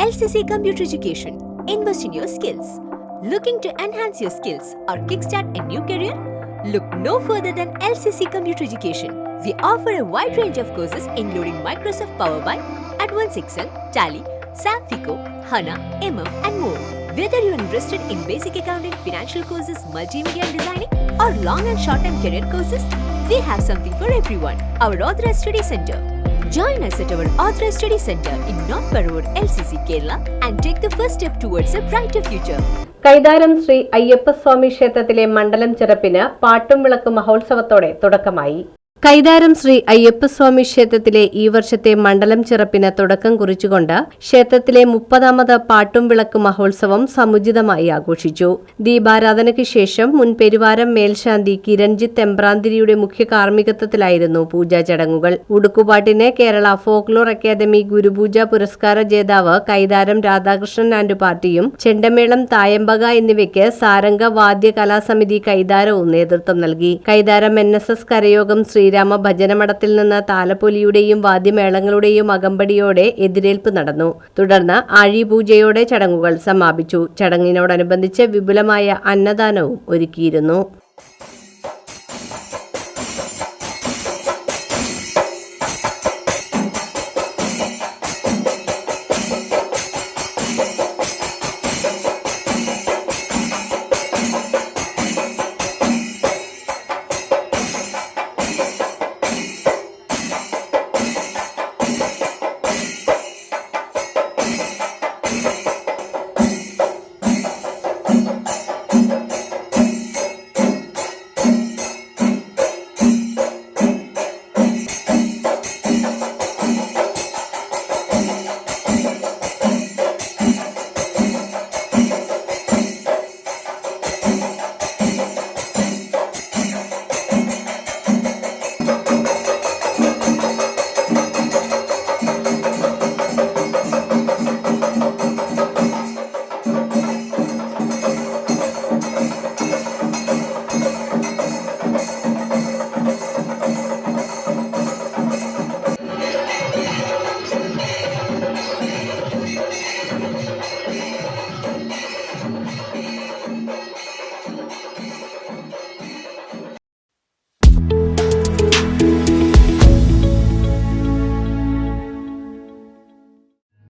LCC Computer Education. Invest in your skills. Looking to enhance your skills or kickstart a new career? Look no further than LCC Computer Education. We offer a wide range of courses including Microsoft Power BI, Advanced Excel, Tally, SAP FICO, HANA, and more. Whether you are interested in basic accounting, financial courses, multimedia designing, or long and short-term career courses, we have something for everyone. Our Authorized Study Center. Join us at our Authorized Study Center in North Parur, LCC, Kerala, and take the first step towards a brighter future. Kaitharam Shri Ayyappaswamy ക്ഷേത്രത്തിലെ മണ്ഡലം ചെറപ്പിന് പാട്ടും വിളക്ക് മഹോത്സവത്തോടെ തുടക്കമായി. കൈതാരം ശ്രീ അയ്യപ്പസ്വാമി ക്ഷേത്രത്തിലെ ഈ വർഷത്തെ മണ്ഡലം ചെറപ്പിന് തുടക്കം കുറിച്ചുകൊണ്ട് ക്ഷേത്രത്തിലെ 30ാമത് പാട്ടും വിളക്ക് മഹോത്സവം സമുചിതമായി ആഘോഷിച്ചു. ദീപാരാധനയ്ക്ക് ശേഷം മുൻ പെരുവാരം മേൽശാന്തി കിരൺജിത്ത് എമ്പ്രാന്തിരിയുടെ മുഖ്യ കാർമ്മികത്വത്തിലായിരുന്നു പൂജാ ചടങ്ങുകൾ. ഉടുക്കുപാട്ടിന് കേരള ഫോക്ലോർ അക്കാദമി ഗുരുപൂജ പുരസ്കാര ജേതാവ് കൈതാരം രാധാകൃഷ്ണൻ ആൻഡ് പാർട്ടിയും ചെണ്ടമേളം തായമ്പക എന്നിവയ്ക്ക് സാരംഗ വാദ്യ കലാസമിതി കൈതാരവും നേതൃത്വം നൽകി. കൈതാരം NSS കരയോഗം ശ്രീരാമ ഭജനമഠത്തിൽ നിന്ന് താലപ്പൊലിയുടെയും വാദ്യമേളങ്ങളുടെയും അകമ്പടിയോടെ എതിരേൽപ്പ് നടന്നു. തുടർന്ന് ആഴിപൂജയോടെ ചടങ്ങുകൾ സമാപിച്ചു. ചടങ്ങിനോടനുബന്ധിച്ച് വിപുലമായ അന്നദാനവും ഒരുക്കിയിരുന്നു.